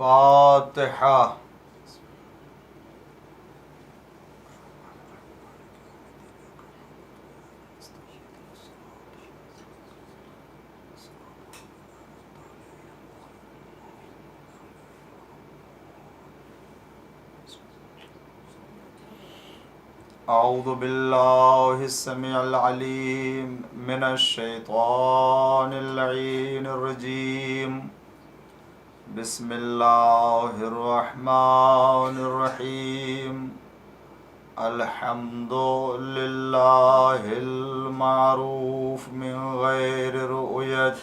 فاتحہ۔ اعوذ باللہ السمیع العلیم من الشیطان اللعین الرجیم، بسم اللہ الرحمن الرحیم، الحمد للہ المعروف من غیر رؤیت،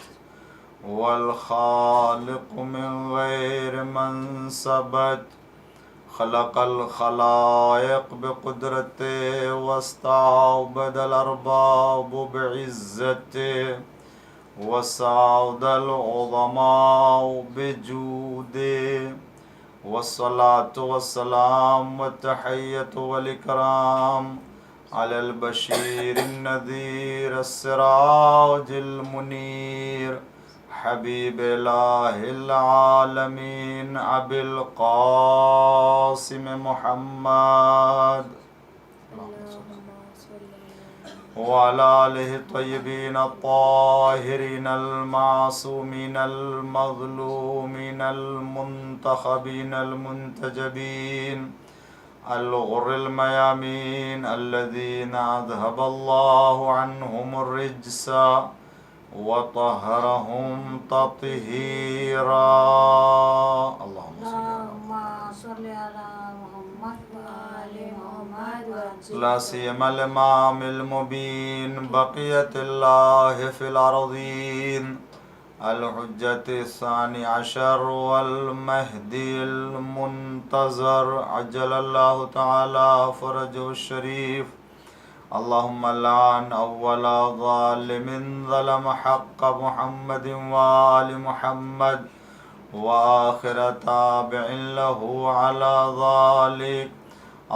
والخالق من غیر منصبت، خلق الخلائق بقدرت واستعبد الارباب بعزت، وسعد العظماء بجود، والصلاة والسلام والتحیۃ والاکرام علی البشیر النذیر السراج المنیر، حبیب الہ العالمین ابی القاسم محمد وعلی آلہ الطیبین الطاہرین المعصومین المظلومین المنتخبین المنتجبین الغر المیامین الذین اذهب اللہ عنہم الرجس وطهرهم تطهيرا، اللهم صل على محمد وآل محمد، لا سيما الإمام المبين بقية الله في الأرضين، الحجة الثاني عشر والمهدي المنتظر، عجل الله تعالى فرجه الشريف، اللهم لعن أول ظالم ظلم حق محمد وآل محمد، وآخر تابع له على ذلك،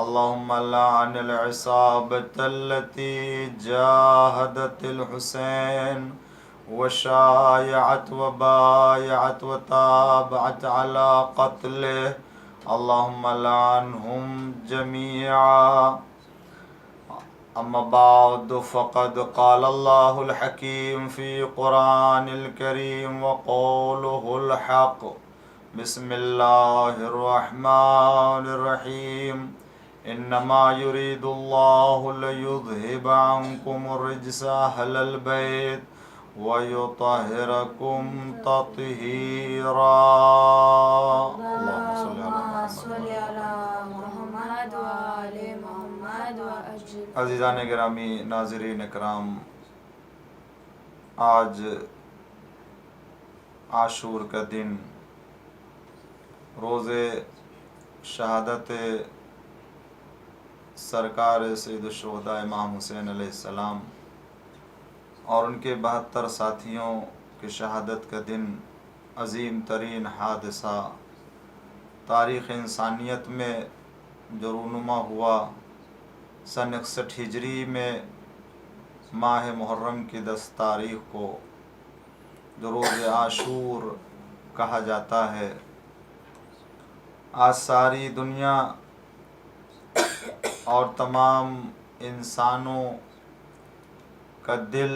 اللهم لعن العصابة التي جاهدت الحسين وشايعت وبايعت وتابعت على قتله، اللهم لعنهم جميعا. اما بعد، فقد قال الله الحكيم في قرآن الكريم وقوله الحق، بسم الله الرحمن الرحيم، انما يريد الله ليذهب عنكم الرجس اهل البيت ويطهركم تطهيرا. اللهم صل على محمد وآل محمد. عزیزان گرامی، ناظرین اکرام، آج عاشور کا دن، روز شہادت سرکار سید الشہداء امام حسین علیہ السلام اور ان کے 72 ساتھیوں کی شہادت کا دن، عظیم ترین حادثہ تاریخ انسانیت میں جو رونما ہوا سن 61 ہجری میں ماہ محرم کی 10 تاریخ کو، جو روز عاشور کہا جاتا ہے. آج ساری دنیا اور تمام انسانوں کا دل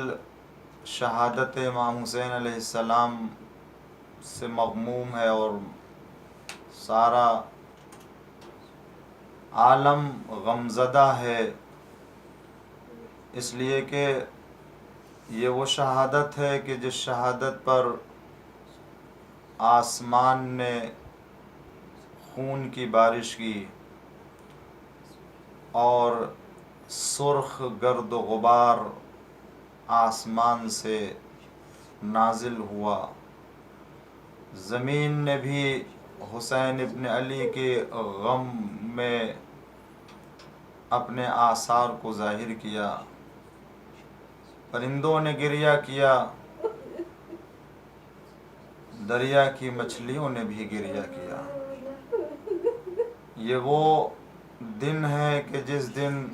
شہادت امام حسین علیہ السلام سے مغموم ہے، اور سارا عالم غمزدہ ہے، اس لیے کہ یہ وہ شہادت ہے کہ جس شہادت پر آسمان نے خون کی بارش کی اور سرخ گرد و غبار آسمان سے نازل ہوا. زمین نے بھی حسین ابن علی کے غم میں اپنے آثار کو ظاہر کیا، پرندوں نے گریہ کیا، دریا کی مچھلیوں نے بھی گریہ کیا. یہ وہ دن ہے کہ جس دن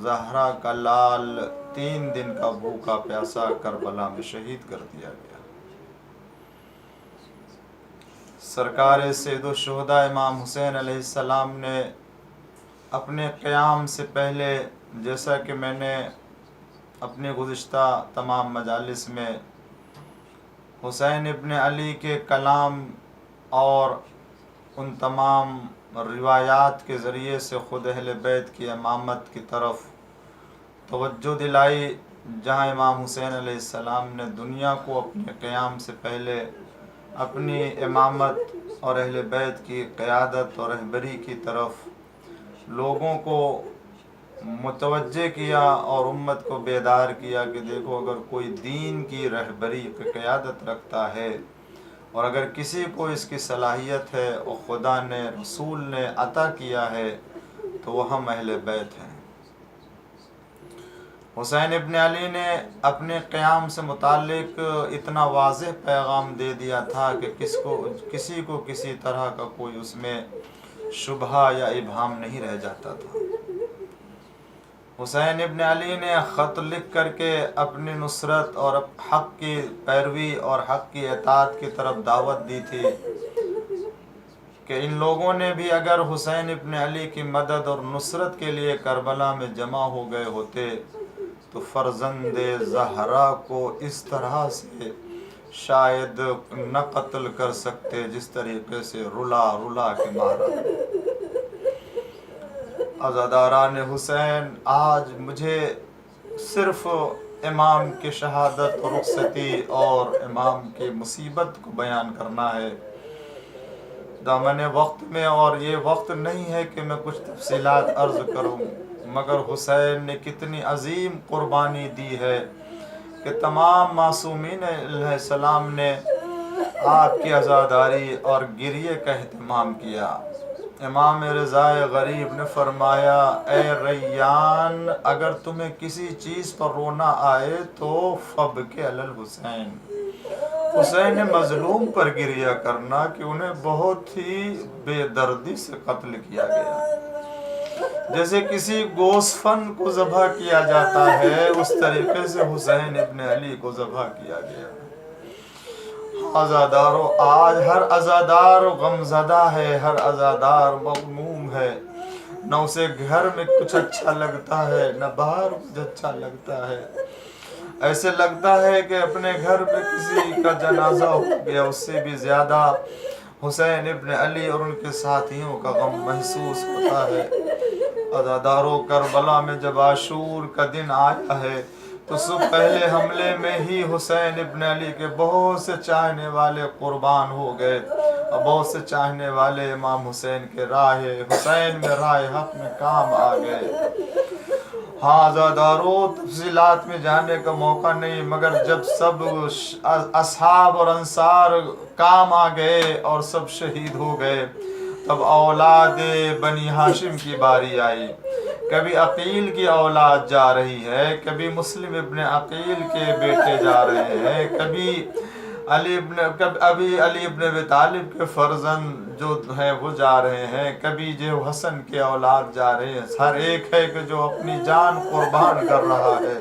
زہرا کا لال 3 دن کا بھوکا پیاسا کربلا میں شہید کر دیا گیا. سرکار سید الشہداء امام حسین علیہ السلام نے اپنے قیام سے پہلے، جیسا کہ میں نے اپنے گزشتہ تمام مجالس میں حسین ابن علی کے کلام اور ان تمام روایات کے ذریعے سے خود اہل بیت کی امامت کی طرف توجہ دلائی، جہاں امام حسین علیہ السلام نے دنیا کو اپنے قیام سے پہلے اپنی امامت اور اہل بیت کی قیادت اور رہبری کی طرف لوگوں کو متوجہ کیا اور امت کو بیدار کیا کہ دیکھو، اگر کوئی دین کی رہبری کی قیادت رکھتا ہے اور اگر کسی کو اس کی صلاحیت ہے اور خدا نے، رسول نے عطا کیا ہے تو وہ ہم اہل بیت ہیں۔ حسین ابن علی نے اپنے قیام سے متعلق اتنا واضح پیغام دے دیا تھا کہ کسی کو کسی طرح کا کوئی اس میں شبہہ یا ابہام نہیں رہ جاتا تھا۔ حسین ابن علی نے خط لکھ کر کے اپنی نصرت اور حق کی پیروی اور حق کی اطاعت کی طرف دعوت دی تھی کہ ان لوگوں نے بھی اگر حسین ابن علی کی مدد اور نصرت کے لیے کربلا میں جمع ہو گئے ہوتے تو فرزند زہرا کو اس طرح سے شاید نہ قتل کر سکتے جس طریقے سے رلا کے مارا۔ عزاداران حسین، آج مجھے صرف امام کی شہادت اور رخصتی اور امام کی مصیبت کو بیان کرنا ہے دامن وقت میں، اور یہ وقت نہیں ہے کہ میں کچھ تفصیلات عرض کروں، مگر حسین نے کتنی عظیم قربانی دی ہے کہ تمام معصومین علیہ السلام نے آپ کی عزاداری اور گریے کا اہتمام کیا۔ امام رضا غریب نے فرمایا، اے ریان، اگر تمہیں کسی چیز پر رونا آئے تو فبکے علی الحسین، حسین مظلوم پر گریہ کرنا کہ انہیں بہت ہی بے دردی سے قتل کیا گیا، جیسے کسی گوسفند کو ذبح کیا جاتا ہے اس طریقے سے حسین ابن علی کو ذبح کیا گیا۔ عزادارو، آج ہر عزادار غمزدہ ہے، ہر عزادار مغموم ہے، نہ اسے گھر میں کچھ اچھا لگتا ہے نہ باہر کچھ اچھا لگتا ہے۔ ایسے لگتا ہے کہ اپنے گھر میں کسی کا جنازہ ہو گیا، اس سے بھی زیادہ حسین ابن علی اور ان کے ساتھیوں کا غم محسوس ہوتا ہے۔ عزادارو، کربلا میں جب عاشور کا دن آیا ہے تو صبح پہلے حملے میں ہی حسین ابن علی کے بہت سے چاہنے والے قربان ہو گئے اور بہت سے چاہنے والے امام حسین کے راہ حسین میں راہ حق میں کام آ گئے۔ ہاں عزادارو، تفصیلات میں جانے کا موقع نہیں، مگر جب سب اصحاب اور انصار کام آ گئے اور سب شہید ہو گئے تب اولاد بنی ہاشم کی باری آئی۔ کبھی عقیل کی اولاد جا رہی ہے، کبھی مسلم ابن عقیل کے بیٹے جا رہے ہیں، کبھی علی ابن ابی طالب کے فرزند جو ہیں وہ جا رہے ہیں، کبھی جو حسن کے اولاد جا رہے ہیں۔ ہر ایک ہے کہ جو اپنی جان قربان کر رہا ہے۔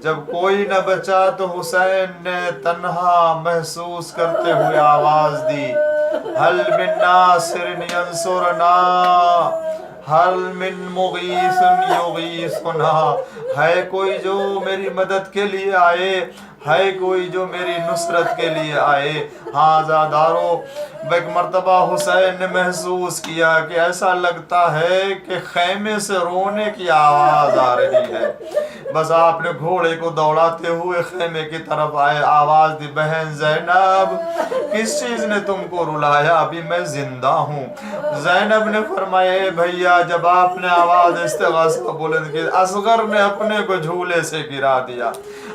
جب کوئی نہ بچا تو حسین نے تنہا محسوس کرتے ہوئے آواز دی، حل من ناصر ینصرنا، حل من مغیث یغیثنا، ہے کوئی جو میری مدد کے لیے آئے، ہے کوئی جو میری نصرت کے لیے آئے۔ ہاں عزادارو، ایک مرتبہ حسین نے محسوس کیا کہ ایسا لگتا ہے کہ خیمے سے رونے کی آواز آ رہی ہے۔ بس آپ نے گھوڑے کو دوڑاتے ہوئے خیمے کی طرف آئے، آواز دی، بہن زینب، کس چیز نے تم کو رلایا؟ ابھی میں زندہ ہوں۔ زینب نے فرمایا، اے بھیا، جب آپ نے آواز استغاثہ بلند کی، اصغر نے اپنے کو جھولے سے گرا دیا۔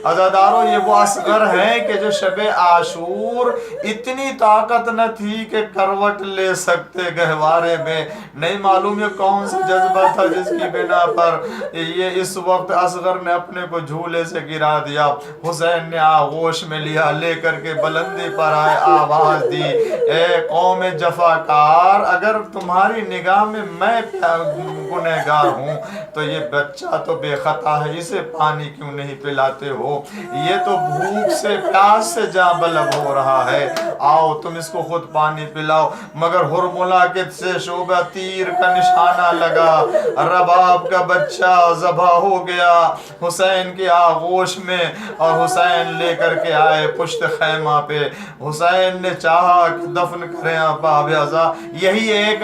عزادارو، یہ وہ اصغر ہیں کہ جو شب عاشور اتنی طاقت نہ تھی کہ کروٹ لے سکتے گہوارے میں، نہیں معلوم یہ کون سا جذبہ تھا جس کی بنا پر یہ اس وقت اصغر نے اپنے کو جھولے سے گرا دیا۔ حسین نے آغوش میں لیا، لے کر کے بلندی پر آئے، آواز دی، اے قوم جفاکار، اگر تمہاری نگاہ میں گنہگار ہوں تو یہ بچہ تو بے خطا ہے، اسے پانی کیوں نہیں پلاتے ہو؟ ہو، یہ تو بھوک سے پیاس سے جاں بلب ہو رہا ہے، آؤ تم اس کو خود پانی پلاؤ۔ مگر ہرملا کے سے شعبہ تیر کا نشانہ لگا، رباب کا بچہ ذبح ہو گیا حسین کے آغوش میں، اور حسین لے کر کے آئے پشت خیمہ پہ۔ حسین نے چاہا کہ دفن کریں باب ازا، یہی ایک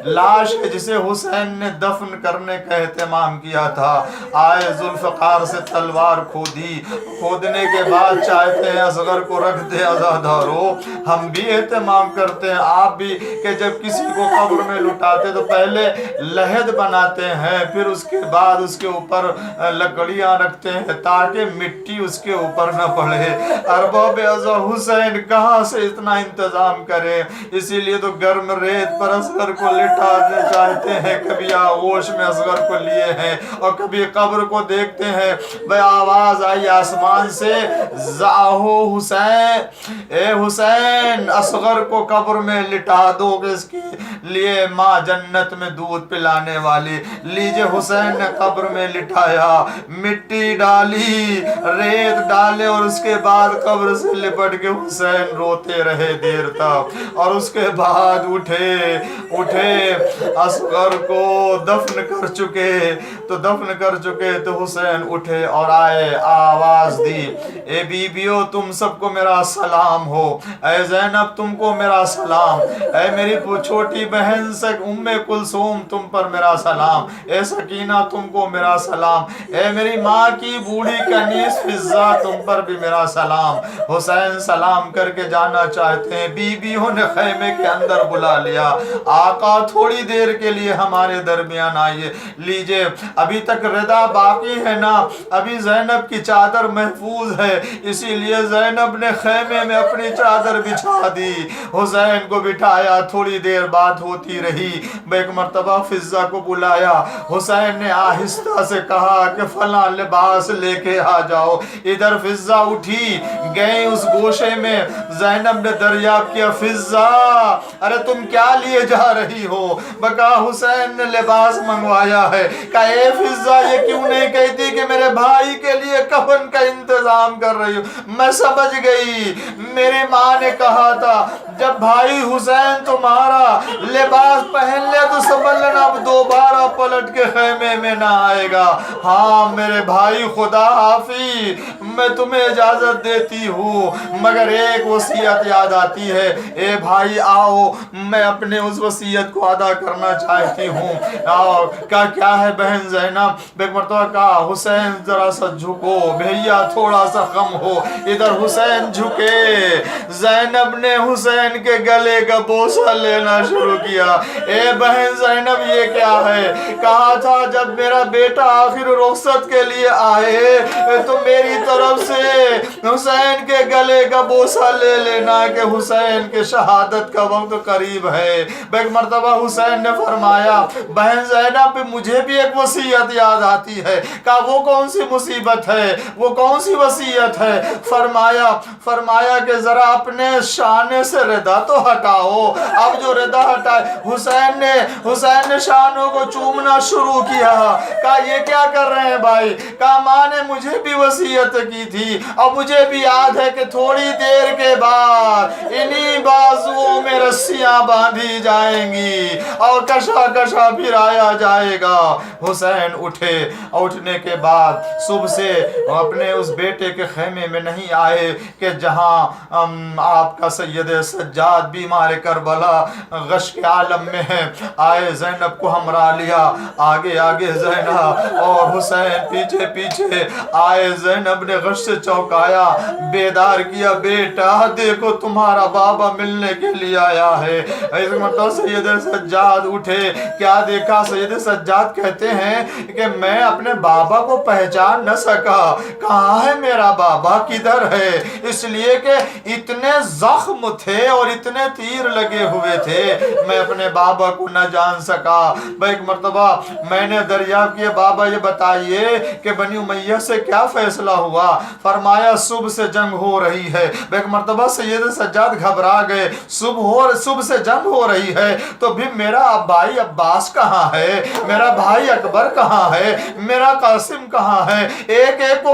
لاش ہے جسے حسین نے دفن کرنے کا اہتمام کیا تھا۔ آئے ذوالفقار سے تلوار کھودی، کھودنے کے بعد چاہتے ہیں اصغر کو رکھ دے عزادارو۔ ہم بھی اہتمام کرتے ہیں، آپ بھی، کہ جب کسی کو قبر میں لٹاتے تو پہلے لحد بناتے ہیں، پھر اس کے بعد اس کے اوپر لکڑیاں رکھتے ہیں تاکہ مٹی اس کے اوپر نہ پڑے۔ ارباب ازا حسین کہاں سے اتنا انتظام کرے، اسی لیے تو گرم ریت پر اصغر کو لٹانا چاہتے ہیں، کبھی آغوش میں اصغر کو لیے ہیں اور کبھی قبر کو دیکھتے ہیں۔ بھئی آواز آئی آسمان سے، زاہو حسین، اے حسین اصغر کو قبر میں لٹا دو کہ اس کے لیے ماں جنت میں دودھ پلانے والی۔ لیجے حسین نے قبر میں لٹایا، مٹی ڈالی، ریت ڈالے، اور اس کے بعد قبر سے لپٹ کے حسین روتے رہے دیر تک، اور اس کے بعد اٹھے اصغر کو دفن کر چکے تو حسین اٹھے اور آئے، آواز دی، اے بیبیو تم سب کو میرا سلام ہو، اے زینب تم کو میرا سلام، اے میری چھوٹی بہن ام کلثوم تم پر میرا سلام، اے سکینہ تم کو میرا سلام، اے میری ماں کی بوڑھی کنیز فضہ تم پر بھی میرا سلام۔ حسین سلام کر کے جانا چاہتے ہیں، بیویوں نے خیمے کے اندر بلا لیا، آقا تھوڑی دیر کے لیے ہمارے درمیان آئیے۔ لیجے ابھی تک ردا باقی ہے نا، ابھی زینب کی چادر محفوظ ہے، اسی لیے زینب نے خیمے میں اپنی چادر بچھا دی، حسین کو بٹھایا، تھوڑی دیر بات ہوتی رہی۔ ایک مرتبہ فضہ کو بلایا، حسین نے آہستہ سے کہا کہ فلاں لباس لے کے آ جاؤ۔ ادھر فضہ اٹھی گئے اس گوشے میں، زینب نے دریافت کیا، فضہ ارے تم کیا لیے جا رہی ہو؟ بکا حسین نے لباس منگوایا ہے۔ کہا اے فضہ یہ کیوں نہیں کہتی کہ میرے بھائی کے لیے کفن کا انتظام کر رہی ہوں؟ میں سمجھ گئی، میری ماں نے کہا تھا جب بھائی حسین تمہارا لباس پہن لے تو سمجھ لینا اب دوبارہ پلٹ کے خیمے میں نہ آئے گا۔ ہاں میرے بھائی خدا حافظ، میں تمہیں اجازت دیتی ہوں، مگر ایک وصیت یاد آتی ہے۔ اے بھائی آؤ، میں اپنے اس وصیت کو ادا کرنا چاہتی ہوں۔ آؤ، کیا ہے بہن زینب؟ ایک مرتبہ کہا حسین ذرا سا جھکو، بھیا تھوڑا سا خم ہو۔ ادھر حسین جھکے، زینب نے حسین کے گلے کا بوسہ لینا شروع کیا۔ اے بہن زینب یہ کیا ہے؟ کہا تھا جب میرا بیٹا آخر رخصت کے لیے آئے تو میری طرف سے حسین کے گلے کا بوسہ لے لینا کہ حسین کے شہادت کا وقت قریب ہے۔ ایک مرتبہ حسین نے فرمایا بہن زینب مجھے بھی ایک وصیت یاد آتی ہے۔ کہا وہ کون سی مصیبت ہے، وہ کون سی وصیت ہے؟ فرمایا کہ ذرا اپنے شانے سے ردا تو ہٹاؤ۔ اب جو ردا ہٹائے، حسین نے شانوں کو چومنا شروع کیا۔ کہا یہ کیا کر رہے ہیں بھائی؟ کہا ماں نے مجھے بھی وصیت کی تھی اور مجھے بھی یاد ہے کہ تھوڑی دیر کے بعد انہی بازوؤں میں رسیاں باندھی جائیں گی اور کشا کشا پھرایا جائے گا۔ حسین اٹھنے کے بعد صبح سے اپنے اس بیٹے کے خیمے میں نہیں آئے کہ جہاں آپ کا سید سجاد بیمار کربلا غش کے عالم میں ہے۔ آئے زینب کو ہمراہ لیا، آگے زینب اور حسین پیچھے پیچھے آئے۔ زینب نے غش سے چوکایا، بیدار کیا، بیٹا دیکھو تمہارا بابا ملنے کے لیے آیا ہے۔ اس مطلب سید سجاد اٹھے، کیا دیکھا؟ سید سجاد کہتے ہیں کہ میں اپنے بابا کو پہچان نہ سکا، کہاں ہے میرا بابا، کدھر ہے؟ اس لیے کہ اتنے زخم تھے اور اتنے تیر لگے ہوئے تھے، میں اپنے بابا کو نہ جان سکا۔ ایک مرتبہ میں نے دریافت کیا، بابا یہ بتائیے کہ بنی امیہ سے کیا فیصلہ ہوا؟ فرمایا صبح سے جنگ ہو رہی ہے۔ ایک مرتبہ سید سجاد گھبرا گئے، صبح سے جنگ ہو رہی ہے تو بھی میرا بھائی عباس کہاں ہے، میرا بھائی اکبر کہاں ہے، میرا قاسم کہاں ہے؟ ایک ایک کو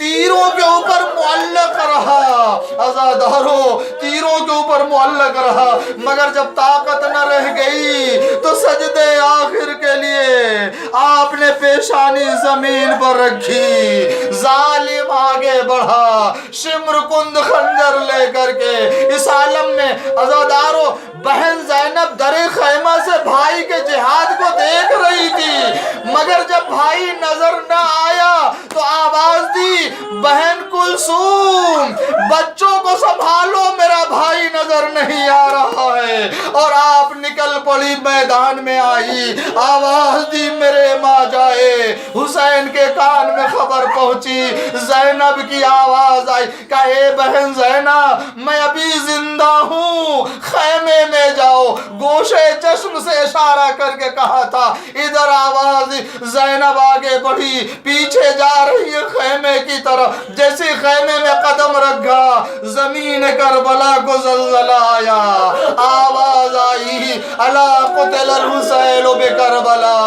تیروں کے اوپر معلق رہا، عزاداروں تیروں کے اوپر معلق رہا، مگر جب طاقت نہ رہ گئی تو سجدے آخر کے لیے آپ نے پیشانی زمین پر رکھی، ظالم آگے بڑھا شمر کند خنجر لے کر کے اس عالم میں۔ عزاداروں بہن زینب در خیمہ سے بھائی کے جہاد کو دیکھ رہی تھی، مگر جب بھائی نظر نہ آیا تو آواز دی، بہن کلثوم بچوں کو سنبھالو، میرا بھائی نظر نہیں آ رہا ہے، اور آپ نکل پڑی، میدان میں آئی، آواز دی میرے ماں جائے۔ حسین کے کان میں خبر پہنچی، زینب کی آواز آئی، کہا اے بہن زینب میں ابھی زندہ ہوں، خیمے میں جاؤ۔ گوشے چشم سے اشارہ کر کے کہا تھا، ادھر آواز۔ زینب آگے بڑھی، پیچھے جا رہی ہے خیمے کی طرف، جیسے خیمے میں قدم رکھا زمین کربلا کو زلزلہ آیا، آواز آئی، الا قتل الحسین بکربلا،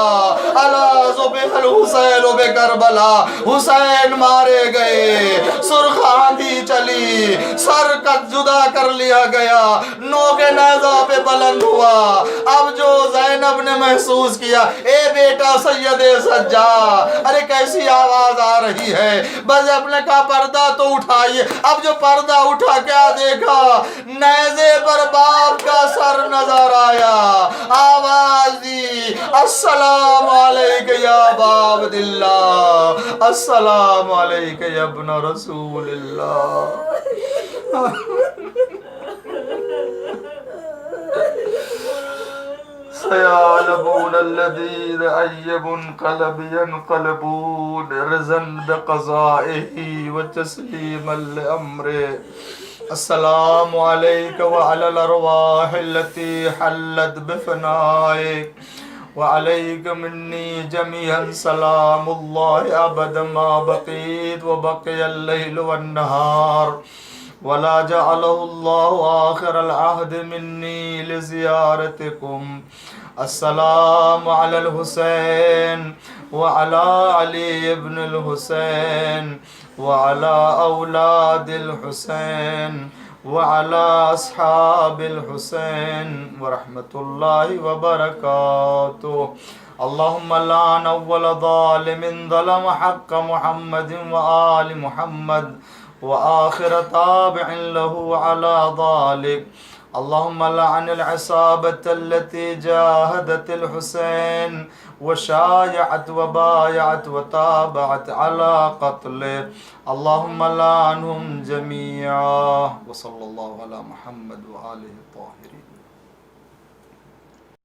الا ذبح الحسین بکربلا، حسین مارے گئے، سرخ آندھی چلی، سر کا جدا کر لیا گیا، نوک نیزہ پہ بلند ہوا۔ اب جو زینب نے محسوس کیا، اے بیٹا سید سجاد، ارے کیسی آواز آ رہی ہے، بس اپنے کا پردہ تو اٹھائیے۔ اب جو پردہ اٹھا کیا دیکھا، نیزے پر باپ کا سر نظر آیا، آواز دی، السلام علیکہ یا ابا عبداللہ، السلام علیکہ یا ابن رسول اللہ۔ سيعلمون الذين أي منقلب ينقلبون رضا بقضائه وتسليما لأمره. السلام عليك وعلى الأرواح التي حلت بفنائك وعليك مني جميعا سلام الله أبدا ما بقيت وبقي الليل والنهار ولا جعله الله آخر العهد مني لزيارتكم. السلام على الحسين وعلى علي بن الحسين وعلى أولاد الحسين وعلى أصحاب الحسين ورحمة الله وبركاته. اللهم لعن أول ظالم ظلم حق محمد وآل محمد وآخر تابع له على ذلك. اللهم لعن العصابة التي جاهدت الحسين وشايعت وبايعت وتابعت على قتله. اللهم لعنهم جميعا. وصلى الله على محمد وآله الطاهرين.